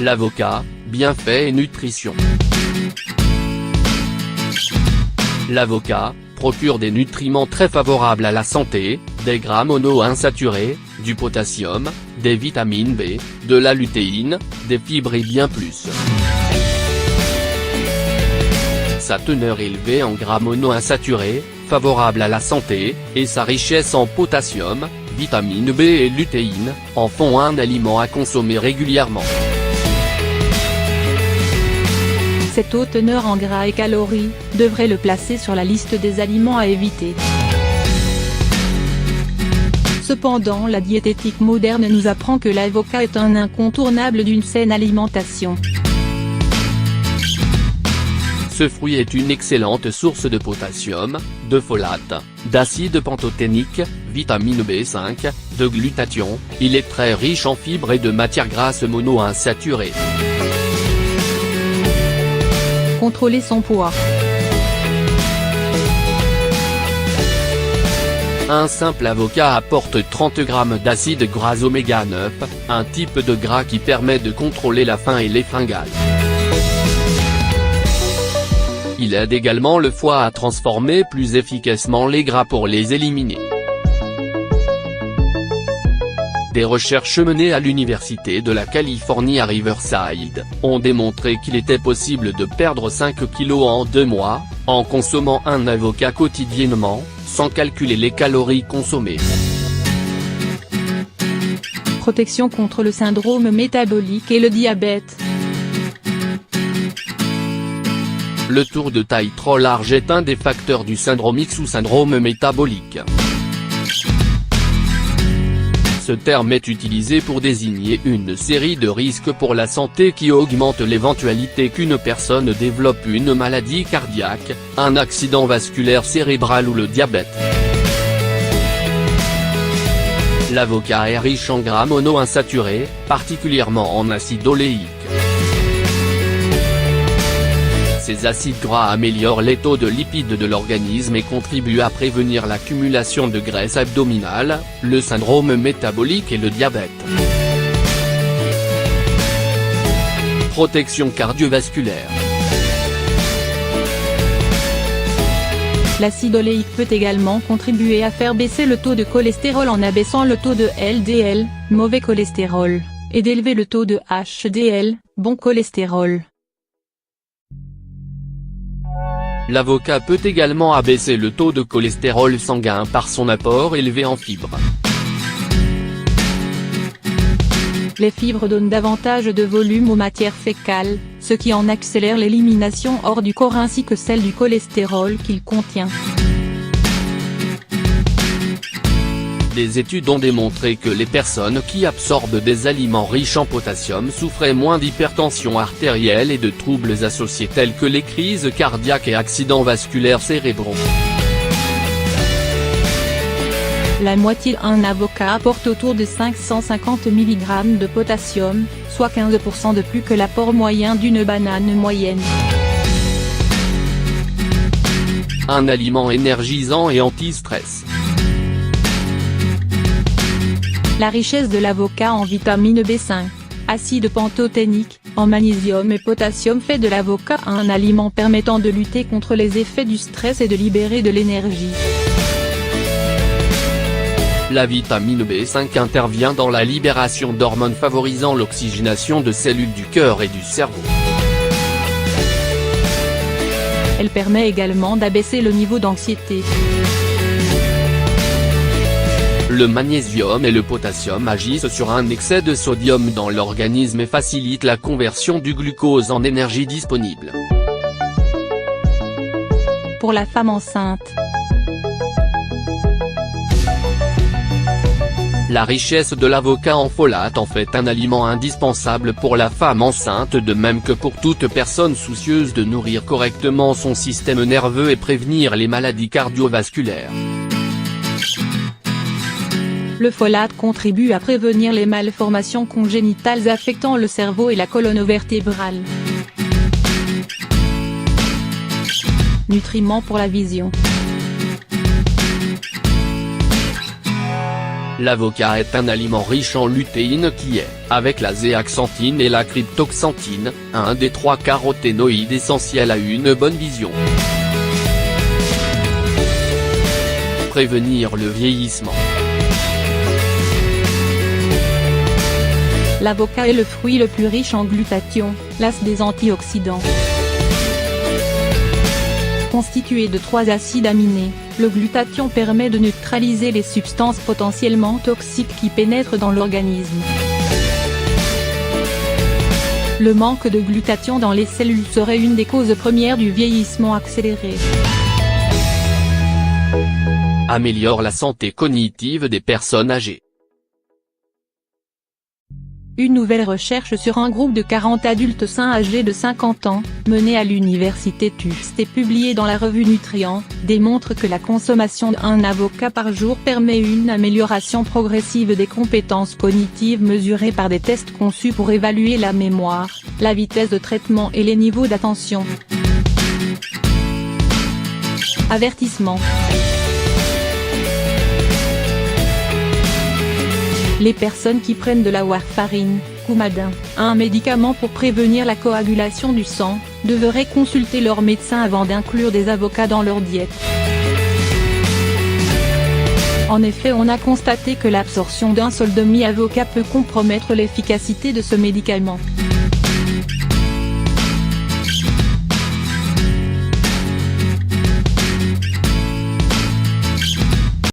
L'avocat, bienfaits et nutrition. L'avocat procure des nutriments très favorables à la santé, des gras monoinsaturés, du potassium, des vitamines B, de la lutéine, des fibres et bien plus. Sa teneur élevée en gras monoinsaturés, favorable à la santé, et sa richesse en potassium, vitamine B et lutéine, en font un aliment à consommer régulièrement. Cette haute teneur en gras et calories devrait le placer sur la liste des aliments à éviter. Cependant, la diététique moderne nous apprend que l'avocat est un incontournable d'une saine alimentation. Ce fruit est une excellente source de potassium, de folate, d'acide pantothénique, vitamine B5, de glutathion, il est très riche en fibres et de matières grasses monoinsaturées. Contrôler son poids. Un simple avocat apporte 30 g d'acides gras oméga 9, un type de gras qui permet de contrôler la faim et les fringales. Il aide également le foie à transformer plus efficacement les gras pour les éliminer. Des recherches menées à l'Université de la Californie à Riverside ont démontré qu'il était possible de perdre 5 kg en 2 mois, en consommant un avocat quotidiennement, sans calculer les calories consommées. Protection contre le syndrome métabolique et le diabète. Le tour de taille trop large est un des facteurs du syndrome X ou syndrome métabolique. Ce terme est utilisé pour désigner une série de risques pour la santé qui augmentent l'éventualité qu'une personne développe une maladie cardiaque, un accident vasculaire cérébral ou le diabète. L'avocat est riche en gras monoinsaturés, particulièrement en acide oléique. Ces acides gras améliorent les taux de lipides de l'organisme et contribuent à prévenir l'accumulation de graisse abdominale, le syndrome métabolique et le diabète. Protection cardiovasculaire. L'acide oléique peut également contribuer à faire baisser le taux de cholestérol en abaissant le taux de LDL, mauvais cholestérol, et d'élever le taux de HDL, bon cholestérol. L'avocat peut également abaisser le taux de cholestérol sanguin par son apport élevé en fibres. Les fibres donnent davantage de volume aux matières fécales, ce qui en accélère l'élimination hors du corps ainsi que celle du cholestérol qu'il contient. Des études ont démontré que les personnes qui absorbent des aliments riches en potassium souffraient moins d'hypertension artérielle et de troubles associés tels que les crises cardiaques et accidents vasculaires cérébraux. La moitié d'un avocat apporte autour de 550 mg de potassium, soit 15% de plus que l'apport moyen d'une banane moyenne. Un aliment énergisant et anti-stress. La richesse de l'avocat en vitamine B5, acide pantothénique, en magnésium et potassium fait de l'avocat un aliment permettant de lutter contre les effets du stress et de libérer de l'énergie. La vitamine B5 intervient dans la libération d'hormones favorisant l'oxygénation de cellules du cœur et du cerveau. Elle permet également d'abaisser le niveau d'anxiété. Le magnésium et le potassium agissent sur un excès de sodium dans l'organisme et facilitent la conversion du glucose en énergie disponible. Pour la femme enceinte. La richesse de l'avocat en folate en fait un aliment indispensable pour la femme enceinte de même que pour toute personne soucieuse de nourrir correctement son système nerveux et prévenir les maladies cardiovasculaires. Le folate contribue à prévenir les malformations congénitales affectant le cerveau et la colonne vertébrale. Nutriments pour la vision. L'avocat est un aliment riche en lutéine qui est, avec la zéaxanthine et la cryptoxanthine, un des 3 caroténoïdes essentiels à une bonne vision. Prévenir le vieillissement. L'avocat est le fruit le plus riche en glutathion, l'as des antioxydants. Constitué de 3 acides aminés, le glutathion permet de neutraliser les substances potentiellement toxiques qui pénètrent dans l'organisme. Le manque de glutathion dans les cellules serait une des causes premières du vieillissement accéléré. Améliore la santé cognitive des personnes âgées. Une nouvelle recherche sur un groupe de 40 adultes sains âgés de 50 ans, menée à l'université Tufts et publiée dans la revue Nutrient, démontre que la consommation d'un avocat par jour permet une amélioration progressive des compétences cognitives mesurées par des tests conçus pour évaluer la mémoire, la vitesse de traitement et les niveaux d'attention. Avertissement. Les personnes qui prennent de la warfarine, Coumadin, un médicament pour prévenir la coagulation du sang, devraient consulter leur médecin avant d'inclure des avocats dans leur diète. En effet, on a constaté que l'absorption d'un seul demi-avocat peut compromettre l'efficacité de ce médicament.